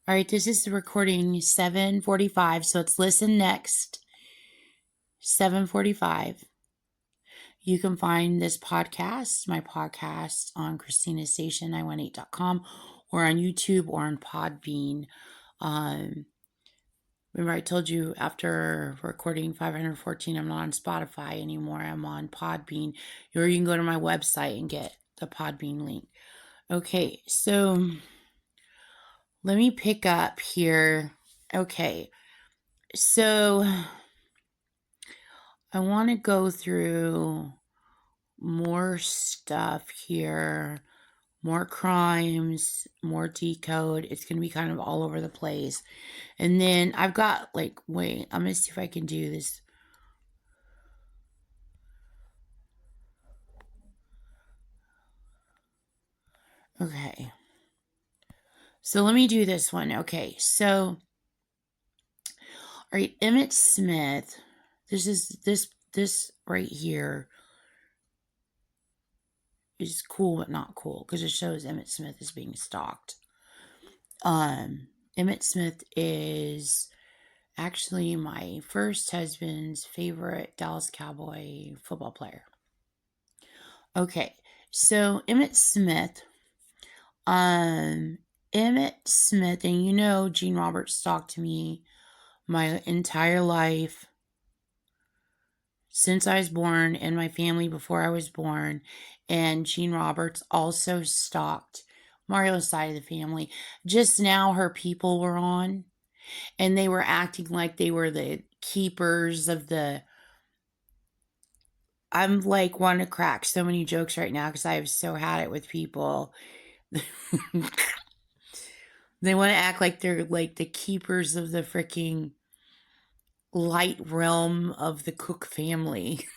All right, this is the recording 7:45, so it's listen next. 7:45. You can find this podcast, my podcast, on ChristinaStation918.com or on YouTube or on Podbean. Remember I told you after recording 514, I'm not on Spotify anymore. I'm on Podbean. Or you can go to my website and get the Podbean link. Okay, so let me pick up here. Okay, so I want to go through more stuff here, more crimes, more decode. It's going to be kind of all over the place. And then I've got wait, I'm going to see if I can do this. Okay. So let me do this one. Okay. So, all right, Emmett Smith. This right here is cool but not cool because it shows Emmett Smith is being stalked. Emmett Smith is actually my first husband's favorite Dallas Cowboy football player. Okay, so Emmett Smith, and you know Gene Roberts stalked me my entire life since I was born, and my family before I was born, and Gene Roberts also stalked Mario's side of the family. Just now her people were on, and they were acting like they were the keepers of the... I'm wanting to crack so many jokes right now because I've so had it with people. They want to act like they're like the keepers of the freaking light realm of the Cook family.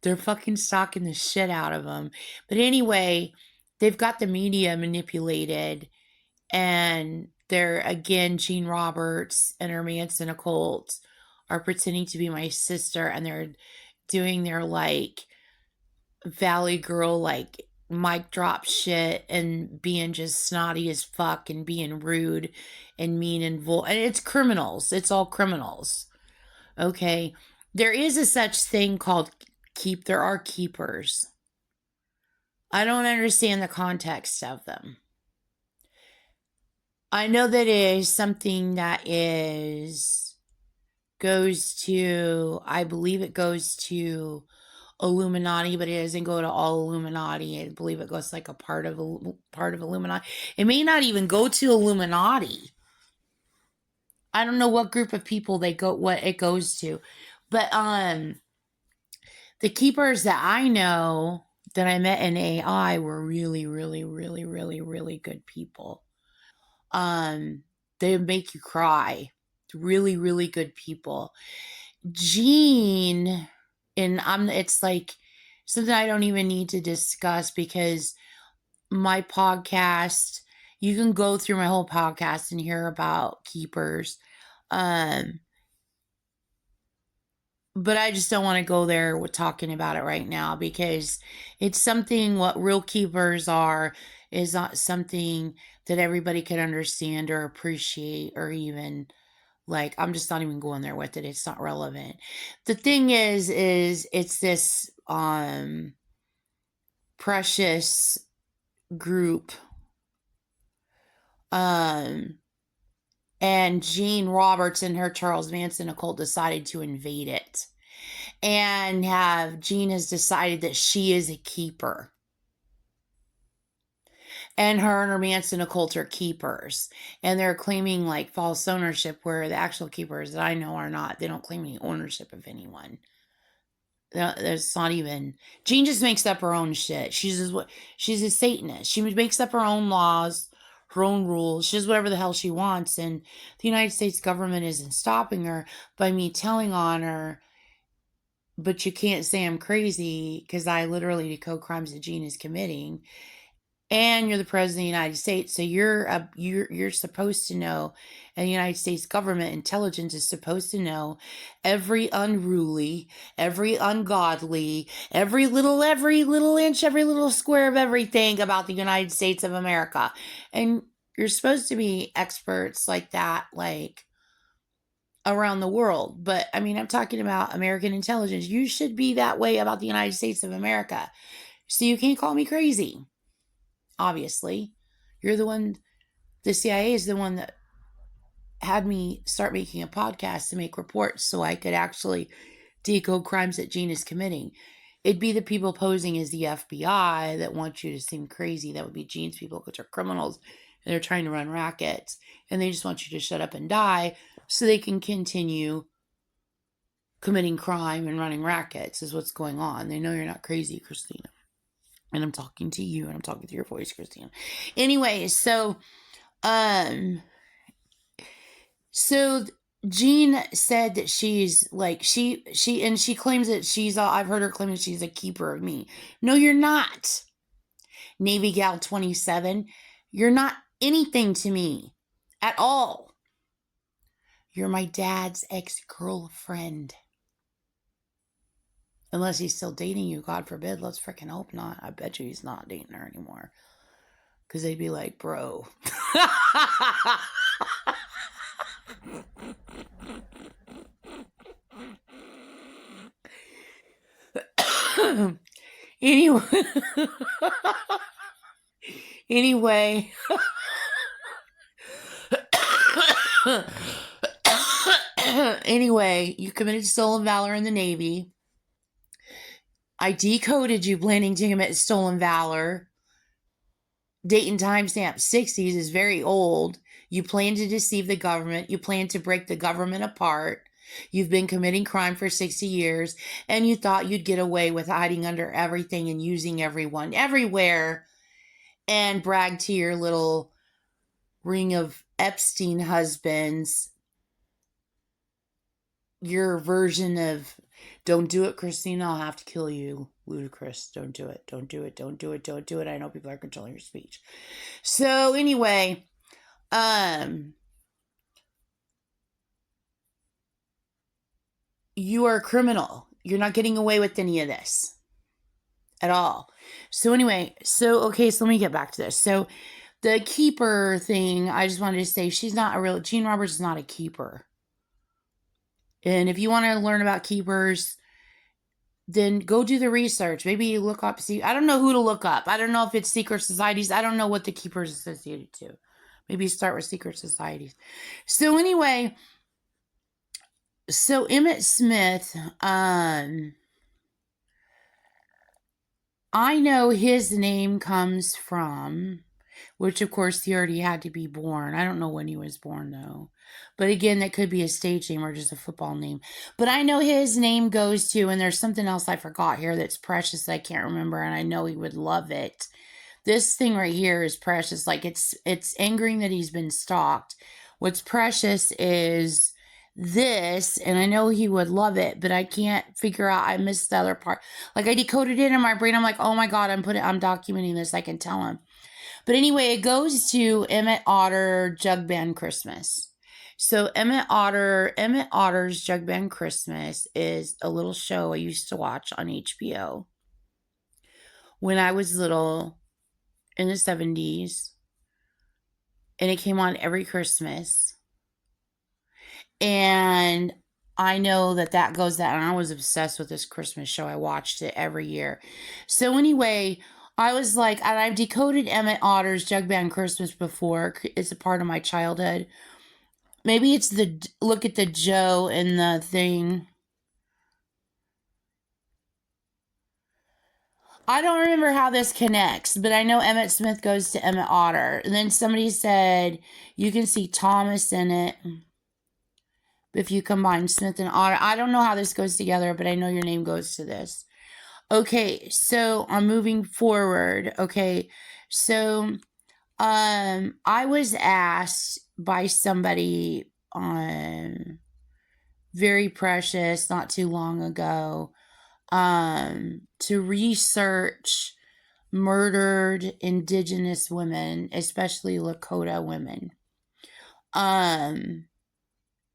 They're fucking stalking the shit out of them. But anyway, they've got the media manipulated, and they're, again, Gene Roberts and her Manson occult are pretending to be my sister, and they're doing their Valley Girl mic drop shit and being just snotty as fuck and being rude and mean and and it's criminals. It's all criminals. Okay. There is a such thing called there are keepers. I don't understand the context of them. I know that it is something that goes to, I believe it goes to Illuminati, but it doesn't go to all Illuminati. I believe it goes a part of Illuminati. It may not even go to Illuminati. I don't know what group of people what it goes to. But the keepers that I know that I met in AI were really, really, really, really, really good people. They make you cry. Really, really good people. Gene, and it's something I don't even need to discuss because my podcast, you can go through my whole podcast and hear about keepers. But I just don't want to go there with talking about it right now because it's something, what real keepers are is not something that everybody can understand or appreciate, or even I'm just not even going there with it. It's not relevant. The thing is it's this precious group, and Gene Roberts and her Charles Manson occult decided to invade it, and Gene has decided that she is a keeper, and her Manson occult are keepers, and they're claiming false ownership, where the actual keepers that I know are not. They don't claim any ownership of anyone. There's not even... Jean just makes up her own shit. She's a Satanist. She makes up her own laws, her own rules. She does whatever the hell she wants, and the United States government isn't stopping her by me telling on her. But you can't say I'm crazy because I literally decode crimes that Jean is committing. and you're the president of the United States, so you're supposed to know, and the United States government intelligence is supposed to know every unruly, every ungodly, every little inch, every little square of everything about the United States of America. And you're supposed to be experts like that, like around the world. But I mean, I'm talking about American intelligence. You should be that way about the United States of America. So you can't call me crazy. Obviously, you're the one, the CIA is the one that had me start making a podcast to make reports so I could actually decode crimes that Gene is committing. It'd be the people posing as the FBI that want you to seem crazy. That would be Gene's people, which are criminals, and they're trying to run rackets, and they just want you to shut up and die so they can continue committing crime and running rackets is what's going on. They know you're not crazy, Christina. And I'm talking to you, and I'm talking to your voice, Christina. Anyway, so Jean said that she's like, she claims that I've heard her claim that she's a keeper of me. No, you're not. Navy Gal 27. You're not anything to me at all. You're my dad's ex-girlfriend. Unless he's still dating you, God forbid. Let's freaking hope not. I bet you he's not dating her anymore. Because they'd be like, bro. Anyway. Anyway, you committed stolen valor in the Navy. I decoded you planning to commit stolen valor. Date and timestamp 60s is very old. You plan to deceive the government. You plan to break the government apart. You've been committing crime for 60 years, and you thought you'd get away with hiding under everything and using everyone everywhere and brag to your little ring of Epstein husbands your version of, don't do it, Christina, I'll have to kill you. Ludicrous. Don't do it. Don't do it. Don't do it. Don't do it. I know people are controlling your speech. So anyway, you are a criminal. You're not getting away with any of this at all. So anyway, okay, so let me get back to this. So the keeper thing, I just wanted to say Gene Roberts is not a keeper. And if you want to learn about keepers, then go do the research. Maybe you look up, I don't know who to look up. I don't know if it's secret societies. I don't know what the keeper is associated to. Maybe start with secret societies. So anyway, so Emmett Smith, I know his name comes from, which of course he already had to be born. I don't know when he was born though. But again, that could be a stage name or just a football name. But I know his name goes to, and there's something else I forgot here that's precious that I can't remember, and I know he would love it. This thing right here is precious. Like it's angering that he's been stalked. What's precious is this, and I know he would love it, but I can't figure out, I missed the other part. Like I decoded it in my brain. I'm like, oh my God, I'm documenting this. I can tell him. But anyway, it goes to Emmett Otter Jug Band Christmas. So Emmett Otter's Jug Band Christmas is a little show I used to watch on HBO when I was little in the 70s. And it came on every Christmas. And I know that goes that, and I was obsessed with this Christmas show. I watched it every year. So anyway, I was like, and I've decoded Emmett Otter's Jug Band Christmas before. It's a part of my childhood. Maybe it's look at the Joe in the thing. I don't remember how this connects, but I know Emmett Smith goes to Emmett Otter. And then somebody said you can see Thomas in it if you combine Smith and Otter. I don't know how this goes together, but I know your name goes to this. Okay, so I'm moving forward. Okay, so I was asked by somebody very precious not too long ago to research murdered indigenous women, especially Lakota women.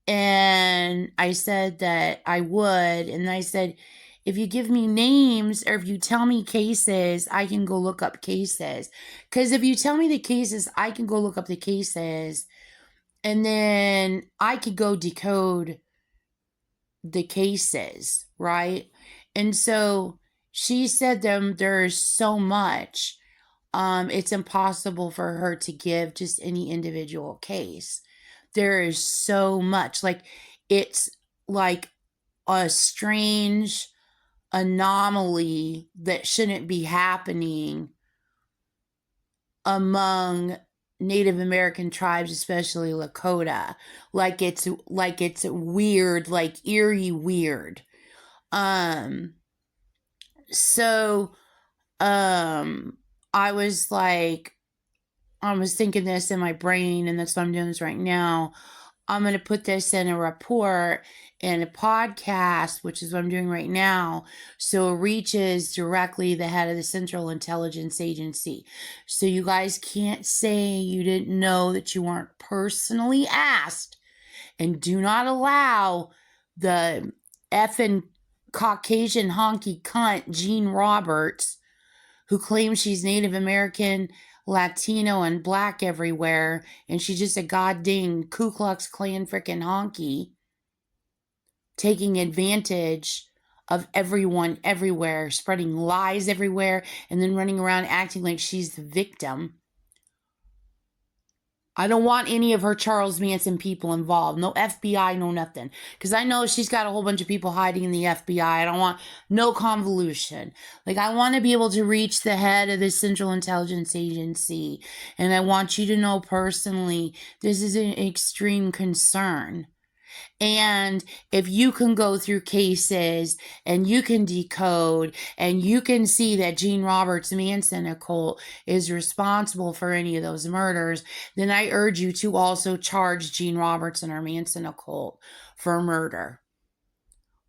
And I said that I would, and I said, if you give me names or if you tell me cases, I can go look up cases. Because if you tell me the cases, I can go look up the cases, and then I could go decode the cases, right? And so she said there's so much. It's impossible for her to give just any individual case. There is so much. Like, it's like a strange anomaly that shouldn't be happening among Native American tribes, especially Lakota. Like it's weird, like eerie weird. So I was like, I was thinking this in my brain, and that's why I'm doing this right now. I'm going to put this in a report and a podcast, which is what I'm doing right now. So it reaches directly the head of the Central Intelligence Agency. So you guys can't say you didn't know, that you weren't personally asked. And do not allow the effing Caucasian honky cunt, Jean Roberts, who claims she's Native American, Latino, and black everywhere, and she's just a goddamn Ku Klux Klan freaking honky, taking advantage of everyone everywhere, spreading lies everywhere, and then running around acting like she's the victim. I don't want any of her Charles Manson people involved. No FBI, no nothing. Because I know she's got a whole bunch of people hiding in the FBI. I don't want no convolution. Like, I want to be able to reach the head of the Central Intelligence Agency. And I want you to know personally, this is an extreme concern. And if you can go through cases and you can decode and you can see that Jean Roberts' Manson occult is responsible for any of those murders, then I urge you to also charge Jean Roberts and her Manson occult for murder.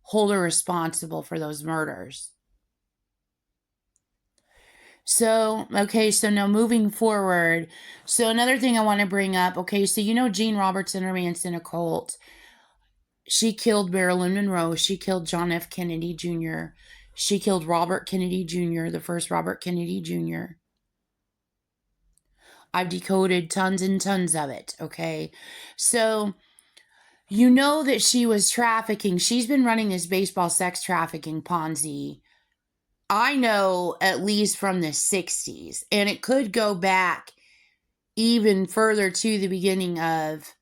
Hold her responsible for those murders. So, okay, so now moving forward. So another thing I want to bring up, okay, so you know Jean Roberts and her Manson occult. She killed Marilyn Monroe. She killed John F. Kennedy Jr. She killed Robert Kennedy Jr., the first Robert Kennedy Jr. I've decoded tons and tons of it, okay? So, you know that she was trafficking. She's been running this baseball sex trafficking Ponzi, I know, at least from the 60s. And it could go back even further to the beginning of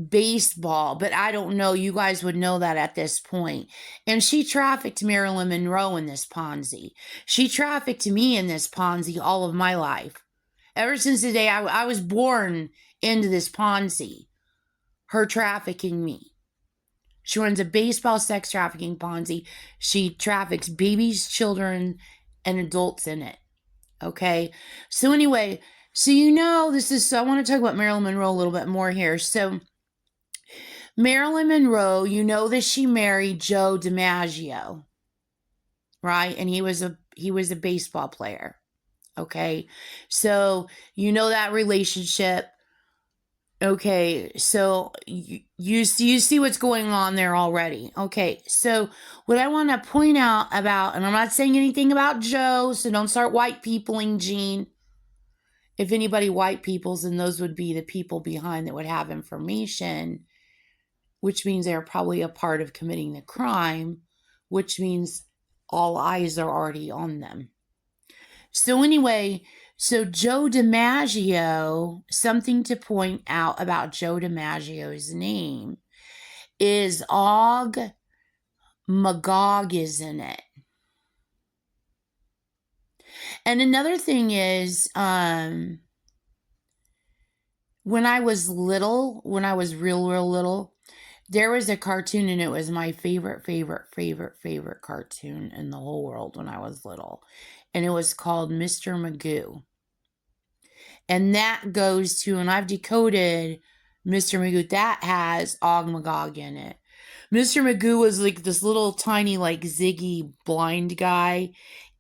baseball, but I don't know. You guys would know that at this point. And she trafficked Marilyn Monroe in this Ponzi. She trafficked me in this Ponzi all of my life. Ever since the day I was born into this Ponzi, her trafficking me. She runs a baseball sex trafficking Ponzi. She traffics babies, children, and adults in it. Okay? So anyway, so you know, I want to talk about Marilyn Monroe a little bit more here. So Marilyn Monroe, you know that she married Joe DiMaggio, right? And he was a baseball player. Okay. So you know that relationship. Okay, so you see what's going on there already. Okay, so what I want to point out about, and I'm not saying anything about Joe, so don't start white peopling Jean. If anybody white peoples, then those would be the people behind that would have information, which means they're probably a part of committing the crime, which means all eyes are already on them. So anyway, so Joe DiMaggio, something to point out about Joe DiMaggio's name is Og Magog is in it. And another thing is, when I was little, when I was real little, there was a cartoon, and it was my favorite cartoon in the whole world when I was little. And it was called Mr. Magoo. And that goes to, and I've decoded Mr. Magoo, that has Og Magog in it. Mr. Magoo was like this little tiny, like Ziggy blind guy.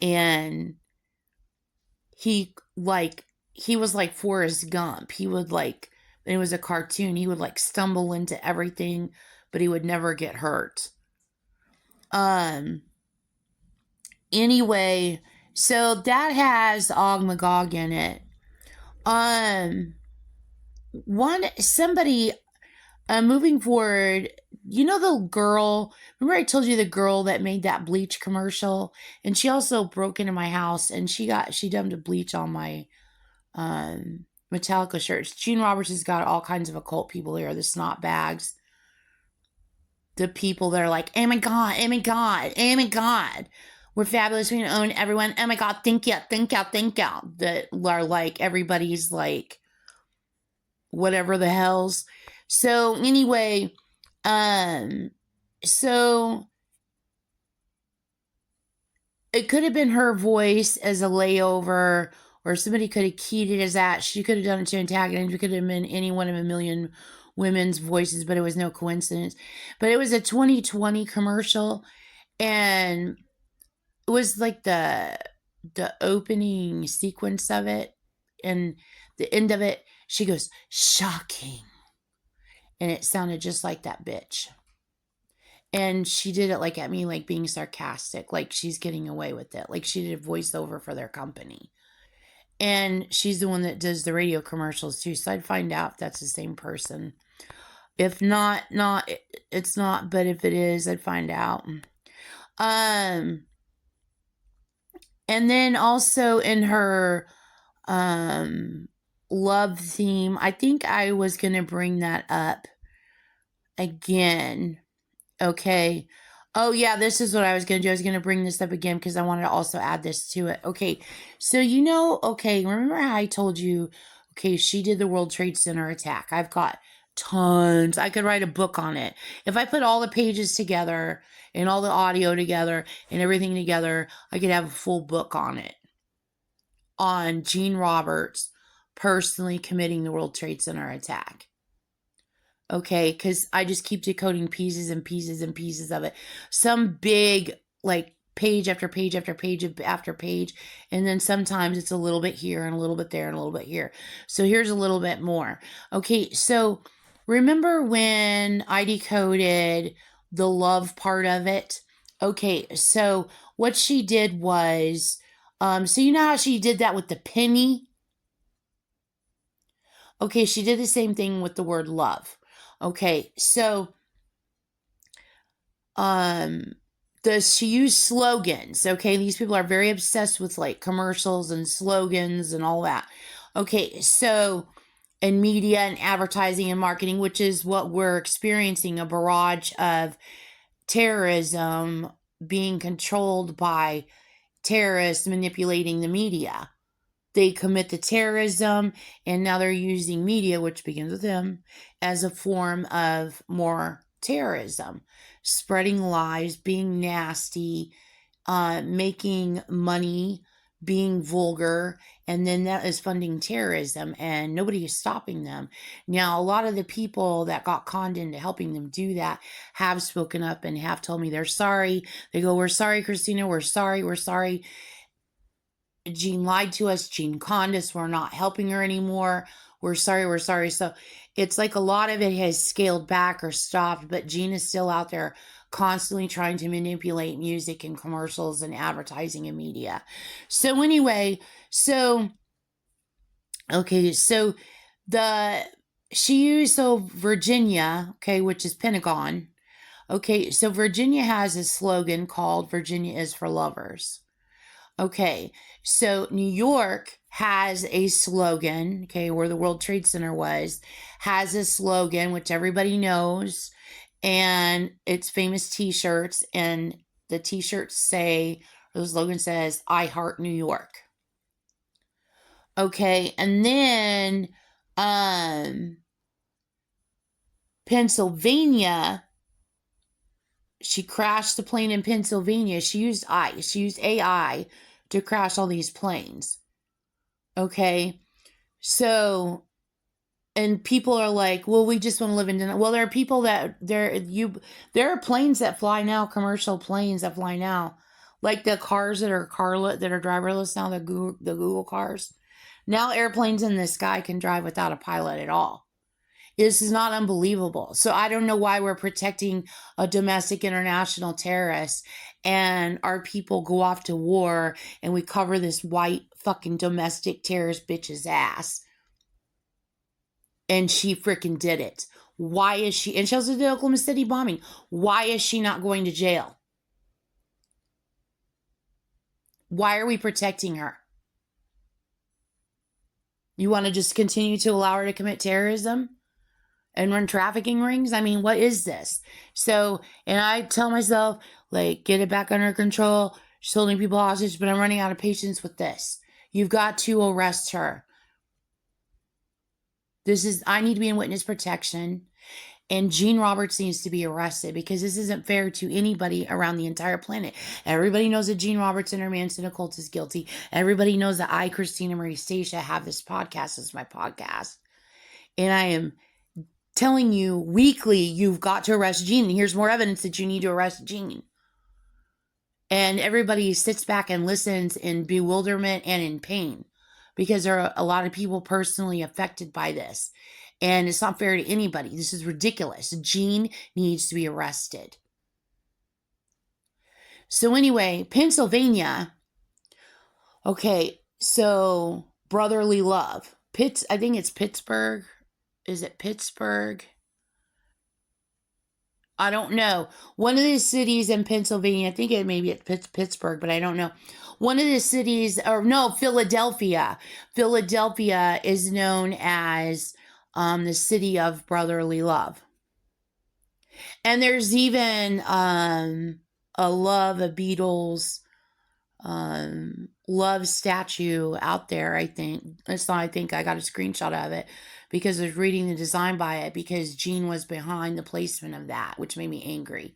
And he like he was like Forrest Gump. He would like, it was a cartoon, he would like stumble into everything, but he would never get hurt. Anyway, so that has Og Magog in it. One somebody moving forward, you know the girl, remember I told you the girl that made that bleach commercial, and she also broke into my house and she dumped a bleach on my Metallica shirts. Gene Roberts has got all kinds of occult people here, the snot bags, the people that are like, oh my god, oh my god, oh my god, we're fabulous, we own everyone, oh my god, thank you, thank you, thank you, that are like everybody's like whatever the hells. So anyway, so it could have been her voice as a layover, or somebody could have keyed it as that. She could have done it to antagonist. It could have been any one of a million women's voices, but it was no coincidence. But it was a 2020 commercial, and it was like the opening sequence of it, and the end of it, she goes, shocking. And it sounded just like that bitch. And she did it like at me, like being sarcastic, like she's getting away with it. Like she did a voiceover for their company. And she's the one that does the radio commercials too. So I'd find out if that's the same person. If not, it's not. But if it is, I'd find out. And then also in her love theme, I think I was going to bring that up again. Okay. Oh, yeah, this is what I was going to do. I was going to bring this up again because I wanted to also add this to it. Okay. So, remember how I told you, okay, she did the World Trade Center attack. I've got tons. I could write a book on it. If I put all the pages together and all the audio together and everything together, I could have a full book on it. On Gene Roberts personally committing the World Trade Center attack. Okay, because I just keep decoding pieces and pieces and pieces of it. Some big, like, page after page after page after page. And then sometimes it's a little bit here and a little bit there and a little bit here. So here's a little bit more. Okay, so remember when I decoded the love part of it? Okay, so what she did was, so you know how she did that with the penny? Okay, she did the same thing with the word love. Okay, so she used slogans. Okay, these people are very obsessed with like commercials and slogans and all that. Okay, so and media and advertising and marketing, which is what we're experiencing, a barrage of terrorism being controlled by terrorists manipulating the media. They commit the terrorism, and now they're using media, which begins with them, as a form of more terrorism, spreading lies, being nasty, making money, being vulgar, and then that is funding terrorism, and nobody is stopping them. Now, a lot of the people that got conned into helping them do that have spoken up and have told me they're sorry. They go, we're sorry, Christina, we're sorry, we're sorry. Gene lied to us. Gene conned us. We're not helping her anymore. We're sorry. We're sorry. So it's like a lot of it has scaled back or stopped, but Gene is still out there constantly trying to manipulate music and commercials and advertising and media. So anyway, she used Virginia, okay, which is Pentagon. Okay, so Virginia has a slogan called Virginia is for Lovers. Okay, so New York has a slogan, okay, where the World Trade Center was, has a slogan, which everybody knows, and it's famous t-shirts, and the t-shirts say, or the slogan says, I heart New York. Okay, and then, Pennsylvania, she crashed the plane in Pennsylvania. She used AI to crash all these planes. Okay. So, and people are like, well, we just want to live in denial. Well, there are people that there are planes that fly now, commercial planes that fly now, Like the cars that are driverless now, the Google cars. Now airplanes in the sky can drive without a pilot at all. This is not unbelievable. So I don't know why we're protecting a domestic international terrorist and our people go off to war and we cover this white fucking domestic terrorist bitch's ass. And she freaking did it. Why is she? And she also did the Oklahoma City bombing. Why is she not going to jail? Why are we protecting her? You want to just continue to allow her to commit terrorism and run trafficking rings? I mean, what is this? So, and I tell myself, like, get it back under control. She's holding people hostage, but I'm running out of patience with this. You've got to arrest her. I need to be in witness protection. And Gene Roberts needs to be arrested because this isn't fair to anybody around the entire planet. Everybody knows that Gene Roberts and her Manson occult is guilty. Everybody knows that I, Christina Marie Stacia, have this podcast as my podcast. And I am telling you weekly, you've got to arrest Gene. And here's more evidence that you need to arrest Gene. And everybody sits back and listens in bewilderment and in pain because there are a lot of people personally affected by this. And it's not fair to anybody. This is ridiculous. Gene needs to be arrested. So anyway, Pennsylvania. Okay, so brotherly love. I think it's Pittsburgh. Is it Pittsburgh? I don't know. One of the cities in Pennsylvania, I think maybe it's Pittsburgh, but I don't know. One of the cities, or no, Philadelphia. Philadelphia is known as the city of brotherly love. And there's even a Beatles love statue out there, I think. I got a screenshot of it because I was reading the design by it because Gene was behind the placement of that, which made me angry.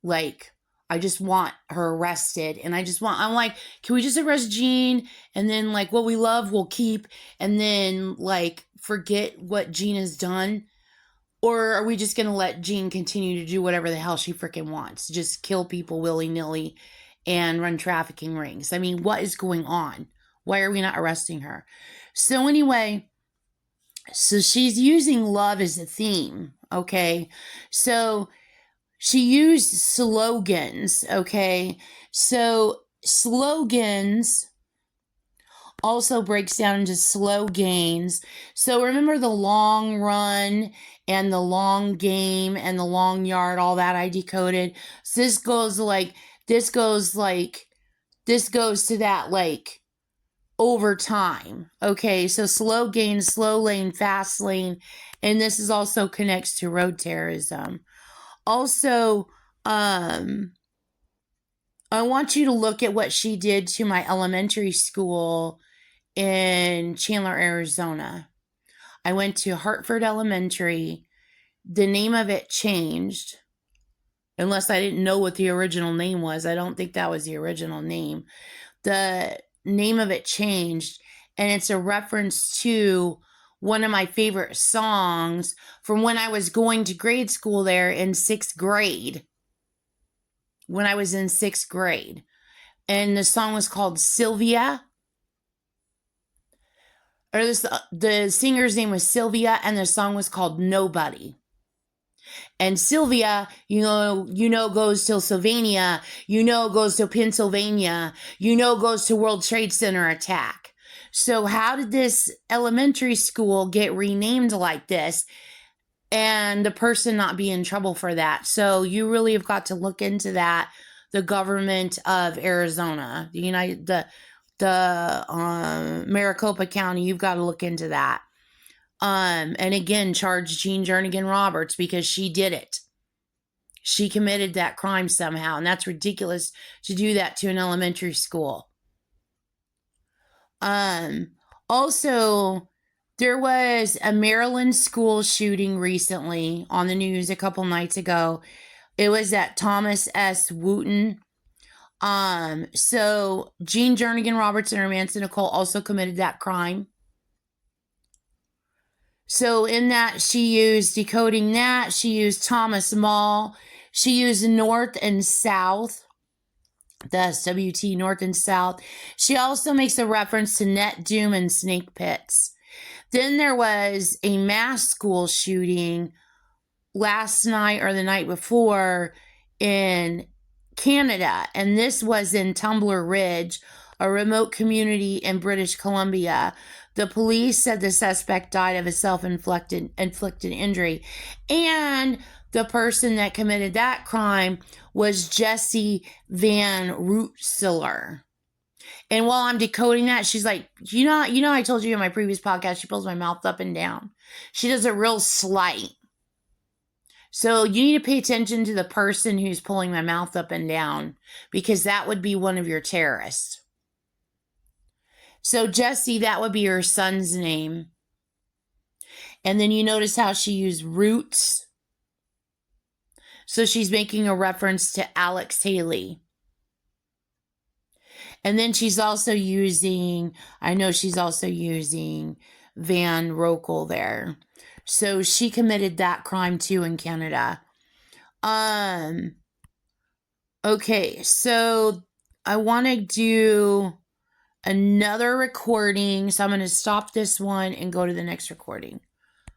Like, I just want her arrested, and I'm like, can we just arrest Gene, and then, like, what we love we'll keep, and then, like, forget what Gene has done? Or are we just going to let Gene continue to do whatever the hell she freaking wants? Just kill people willy-nilly and run trafficking rings? I mean, what is going on? Why are we not arresting her? So anyway, so she's using love as a theme, okay? So she used slogans, okay? So slogans also breaks down into slow gains. So remember the long run and the long game and the long yard, all that I decoded. So this goes to that, like, over time. Okay, so slow gain, slow lane, fast lane, and this is also connects to road terrorism. Also, I want you to look at what she did to my elementary school in Chandler, Arizona. I went to Hartford Elementary. The name of it changed, unless I didn't know what the original name was. I don't think that was the original name. The name of it changed, and it's a reference to one of my favorite songs from when I was going to grade school there in 6th grade. When I was in 6th grade. And the song was called Sylvia. The singer's name was Sylvia, and the song was called Nobody. And Sylvia, goes to Sylvania, goes to Pennsylvania, goes to World Trade Center attack. So how did this elementary school get renamed like this and the person not be in trouble for that? So you really have got to look into that. The government of Arizona, Maricopa County, you've got to look into that. And again, charge Gene Jernigan Roberts because she did it. She committed that crime somehow, and that's ridiculous to do that to an elementary school. Also, there was a Maryland school shooting recently on the news a couple nights ago. It was at Thomas S. Wooten. So Gene Jernigan Roberts and her Manson Nicole also committed that crime. So in that, she used decoding that. She used Thomas Mall. She used North and South. the SWT North and South. She also makes a reference to Net Doom and Snake Pits. Then there was a mass school shooting last night or the night before in Canada, and this was in Tumbler Ridge, a remote community in British Columbia. The police said the suspect died of a self-inflicted injury, and the person that committed that crime was Jesse Van Rootselaar. And while I'm decoding that, she's like, I told you in my previous podcast, she pulls my mouth up and down. She does it real slight. So you need to pay attention to the person who's pulling my mouth up and down, because that would be one of your terrorists. So Jesse, that would be her son's name. And then you notice how she used roots. So she's making a reference to Alex Haley. And then she's also using Van Rokel there. So she committed that crime too in Canada. Okay, so I want to do another recording. So I'm going to stop this one and go to the next recording.